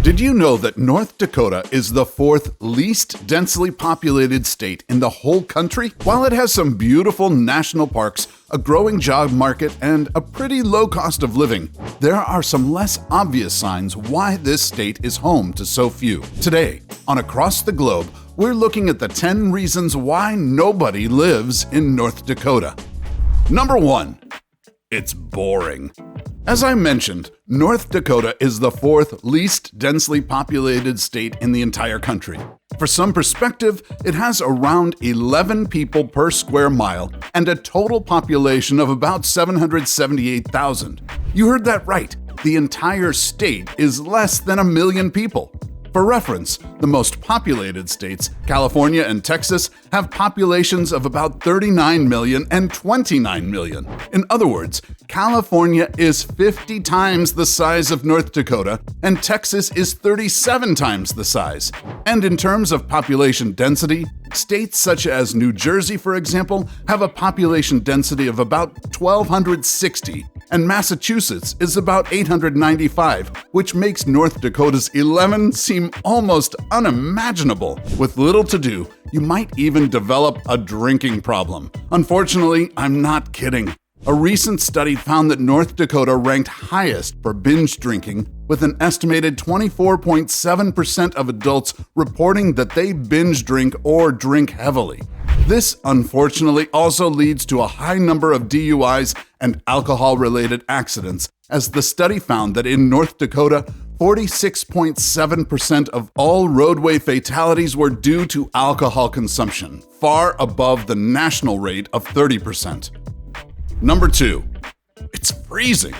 Did you know that North Dakota is the fourth least densely populated state in the whole country? While it has some beautiful national parks, a growing job market, and a pretty low cost of living, there are some less obvious signs why this state is home to so few. Today, on Across the Globe, we're looking at the 10 reasons why nobody lives in North Dakota. Number 1. It's boring. As I mentioned, North Dakota is the fourth least densely populated state in the entire country. For some perspective, it has around 11 people per square mile and a total population of about 778,000. You heard that right. The entire state is less than 1 million people. For reference, the most populated states, California and Texas, have populations of about 39 million and 29 million. In other words, California is 50 times the size of North Dakota, and Texas is 37 times the size. And in terms of population density, states such as New Jersey, for example, have a population density of about 1,260, and Massachusetts is about 895, which makes North Dakota's 11 seem almost unimaginable. With little to do, you might even develop a drinking problem. Unfortunately, I'm not kidding. A recent study found that North Dakota ranked highest for binge drinking, with an estimated 24.7% of adults reporting that they binge drink or drink heavily. This, unfortunately, also leads to a high number of DUIs and alcohol-related accidents, as the study found that in North Dakota, 46.7% of all roadway fatalities were due to alcohol consumption, far above the national rate of 30%. Number 2. It's freezing.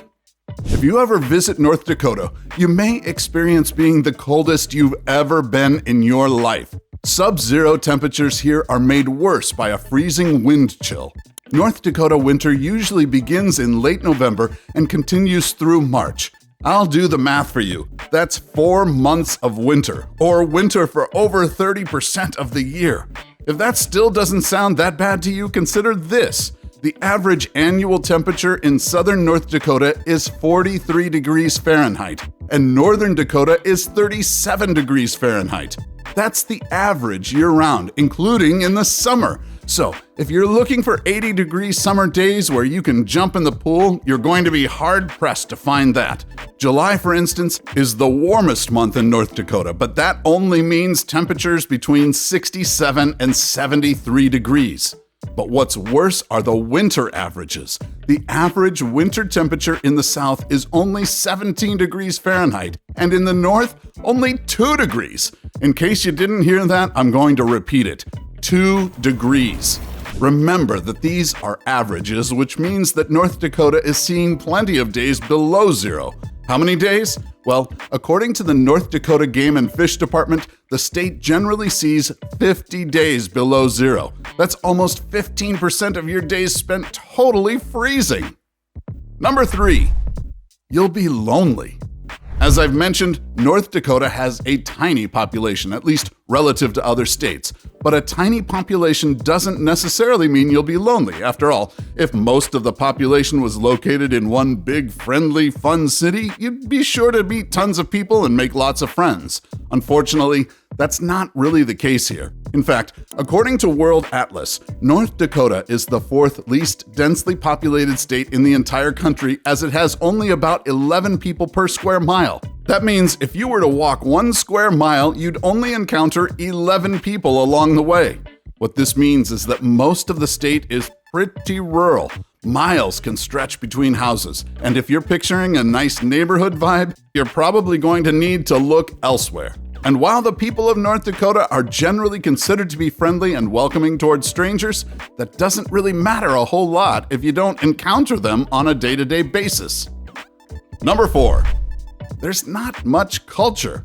If you ever visit North Dakota, you may experience being the coldest you've ever been in your life. Sub-zero temperatures here are made worse by a freezing wind chill. North Dakota winter usually begins in late November and continues through March. I'll do the math for you. That's 4 months of winter, or winter for over 30% of the year. If that still doesn't sound that bad to you, consider this. The average annual temperature in southern North Dakota is 43 degrees Fahrenheit, and northern Dakota is 37 degrees Fahrenheit. That's the average year-round, including in the summer. So, if you're looking for 80-degree summer days where you can jump in the pool, you're going to be hard-pressed to find that. July, for instance, is the warmest month in North Dakota, but that only means temperatures between 67 and 73 degrees. But what's worse are the winter averages. The average winter temperature in the south is only 17 degrees Fahrenheit, and in the north, only 2 degrees. In case you didn't hear that, I'm going to repeat it. 2 degrees. Remember that these are averages, which means that North Dakota is seeing plenty of days below zero. How many days? Well, according to the North Dakota Game and Fish Department, the state generally sees 50 days below zero. That's almost 15% of your days spent totally freezing. Number 3. You'll be lonely. As I've mentioned, North Dakota has a tiny population, at least relative to other states. But a tiny population doesn't necessarily mean you'll be lonely. After all, if most of the population was located in one big, friendly, fun city, you'd be sure to meet tons of people and make lots of friends. Unfortunately, that's not really the case here. In fact, according to World Atlas, North Dakota is the fourth least densely populated state in the entire country, as it has only about 11 people per square mile. That means if you were to walk 1 square mile, you'd only encounter 11 people along the way. What this means is that most of the state is pretty rural. Miles can stretch between houses, and if you're picturing a nice neighborhood vibe, you're probably going to need to look elsewhere. And while the people of North Dakota are generally considered to be friendly and welcoming towards strangers, that doesn't really matter a whole lot if you don't encounter them on a day-to-day basis. Number 4. There's not much culture.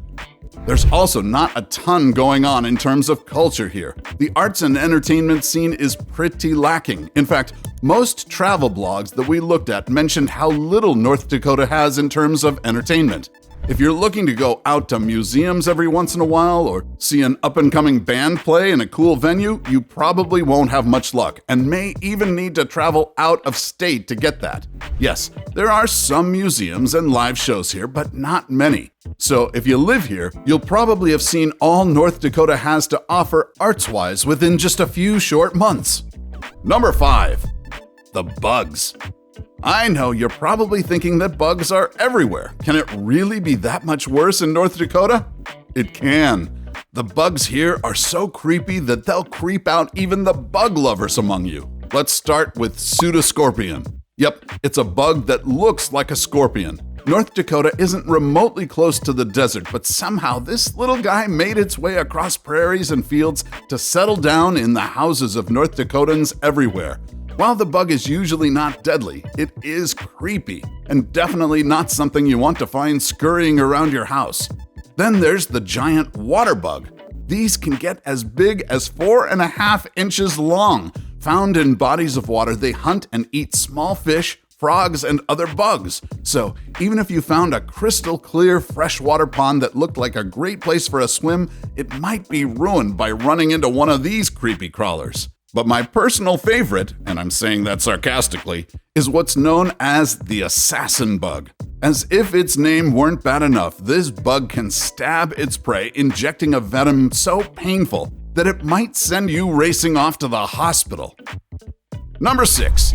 There's also not a ton going on in terms of culture here. The arts and entertainment scene is pretty lacking. In fact, most travel blogs that we looked at mentioned how little North Dakota has in terms of entertainment. If you're looking to go out to museums every once in a while or see an up-and-coming band play in a cool venue, you probably won't have much luck and may even need to travel out of state to get that. Yes, there are some museums and live shows here, but not many. So if you live here, you'll probably have seen all North Dakota has to offer arts-wise within just a few short months. Number 5. The bugs. I know you're probably thinking that bugs are everywhere. Can it really be that much worse in North Dakota? It can. The bugs here are so creepy that they'll creep out even the bug lovers among you. Let's start with pseudoscorpion. Yep, it's a bug that looks like a scorpion. North Dakota isn't remotely close to the desert, but somehow this little guy made its way across prairies and fields to settle down in the houses of North Dakotans everywhere. While the bug is usually not deadly, it is creepy and definitely not something you want to find scurrying around your house. Then there's the giant water bug. These can get as big as 4.5 inches long. Found in bodies of water, they hunt and eat small fish, frogs, and other bugs. So even if you found a crystal clear freshwater pond that looked like a great place for a swim, it might be ruined by running into one of these creepy crawlers. But my personal favorite, and I'm saying that sarcastically, is what's known as the assassin bug. As if its name weren't bad enough, this bug can stab its prey, injecting a venom so painful that it might send you racing off to the hospital. Number 6.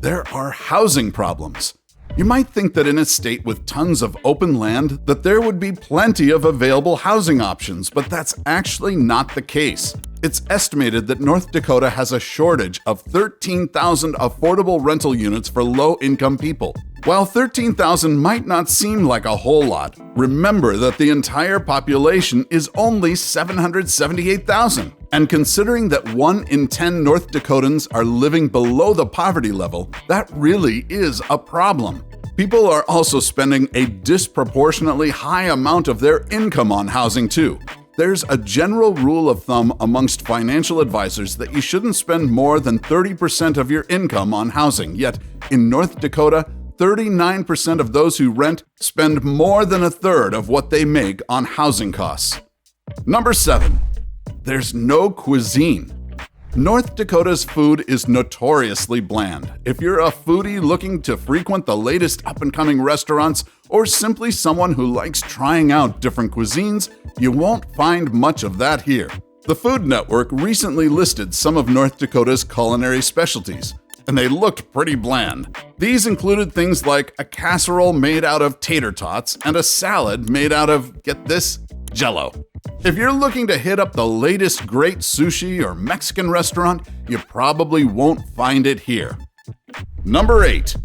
There are housing problems. You might think that in a state with tons of open land that there would be plenty of available housing options, but that's actually not the case. It's estimated that North Dakota has a shortage of 13,000 affordable rental units for low-income people. While 13,000 might not seem like a whole lot, remember that the entire population is only 778,000. And considering that 1 in 10 North Dakotans are living below the poverty level, that really is a problem. People are also spending a disproportionately high amount of their income on housing too. There's a general rule of thumb amongst financial advisors that you shouldn't spend more than 30% of your income on housing, yet in North Dakota, 39% of those who rent spend more than a third of what they make on housing costs. Number 7. There's no cuisine. North Dakota's food is notoriously bland. If you're a foodie looking to frequent the latest up-and-coming restaurants, or simply someone who likes trying out different cuisines, you won't find much of that here. The Food Network recently listed some of North Dakota's culinary specialties, and they looked pretty bland. These included things like a casserole made out of tater tots and a salad made out of, get this, Jell-O. If you're looking to hit up the latest great sushi or Mexican restaurant, you probably won't find it here. Number 8.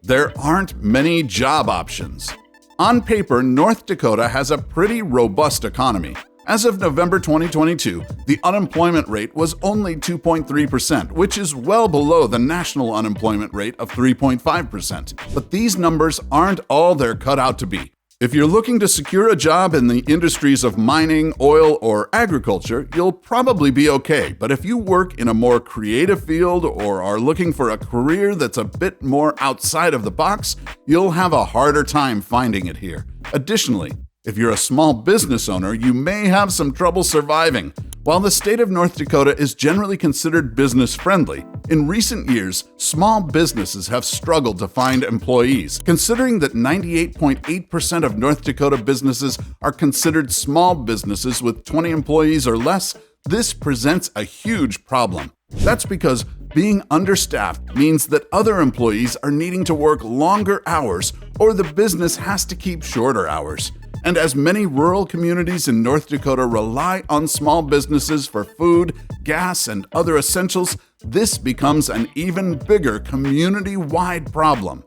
There aren't many job options. On paper, North Dakota has a pretty robust economy. As of November 2022, the unemployment rate was only 2.3%, which is well below the national unemployment rate of 3.5%. But these numbers aren't all they're cut out to be. If you're looking to secure a job in the industries of mining, oil, or agriculture, you'll probably be okay. But if you work in a more creative field or are looking for a career that's a bit more outside of the box, you'll have a harder time finding it here. Additionally, if you're a small business owner, you may have some trouble surviving. While the state of North Dakota is generally considered business-friendly, in recent years, small businesses have struggled to find employees. Considering that 98.8% of North Dakota businesses are considered small businesses with 20 employees or less, this presents a huge problem. That's because being understaffed means that other employees are needing to work longer hours, or the business has to keep shorter hours. And as many rural communities in North Dakota rely on small businesses for food, gas, and other essentials, this becomes an even bigger community-wide problem.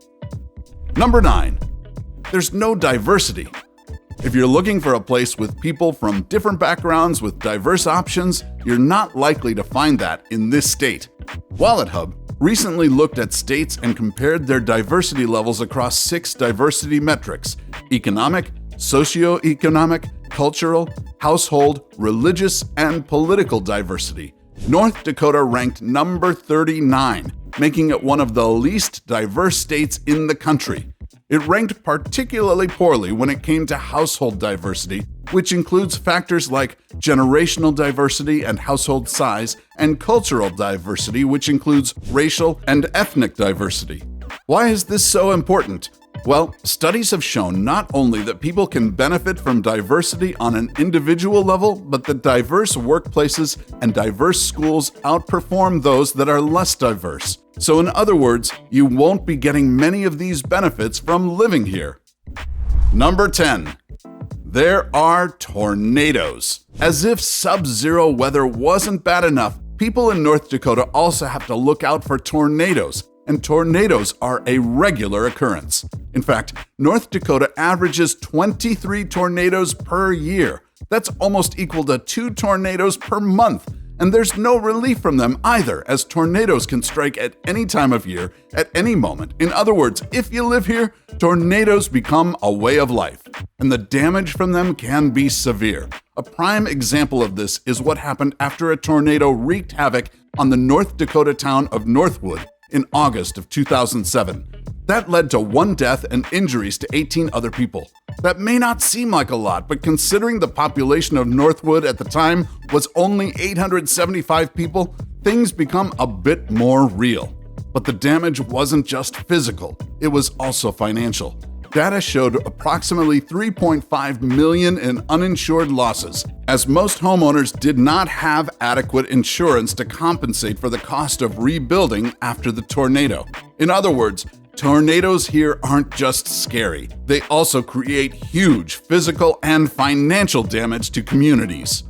Number 9. There's no diversity. If you're looking for a place with people from different backgrounds with diverse options, you're not likely to find that in this state. WalletHub recently looked at states and compared their diversity levels across 6 diversity metrics: economic, socioeconomic, cultural, household, religious, and political diversity. North Dakota ranked number 39, making it one of the least diverse states in the country. It ranked particularly poorly when it came to household diversity, which includes factors like generational diversity and household size, and cultural diversity, which includes racial and ethnic diversity. Why is this so important? Well, studies have shown not only that people can benefit from diversity on an individual level, but that diverse workplaces and diverse schools outperform those that are less diverse. So in other words, you won't be getting many of these benefits from living here. Number 10. There are tornadoes. As if sub-zero weather wasn't bad enough, people in North Dakota also have to look out for tornadoes, and tornadoes are a regular occurrence. In fact, North Dakota averages 23 tornadoes per year. That's almost equal to 2 tornadoes per month. And there's no relief from them either, as tornadoes can strike at any time of year, at any moment. In other words, if you live here, tornadoes become a way of life, and the damage from them can be severe. A prime example of this is what happened after a tornado wreaked havoc on the North Dakota town of Northwood in August of 2007. That led to 1 death and injuries to 18 other people. That may not seem like a lot, but considering the population of Northwood at the time was only 875 people, things become a bit more real. But the damage wasn't just physical, it was also financial. Data showed approximately $3.5 million in uninsured losses, as most homeowners did not have adequate insurance to compensate for the cost of rebuilding after the tornado. In other words, tornadoes here aren't just scary, they also create huge physical and financial damage to communities.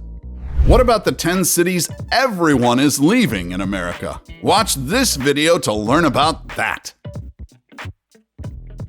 What about the 10 cities everyone is leaving in America? Watch this video to learn about that.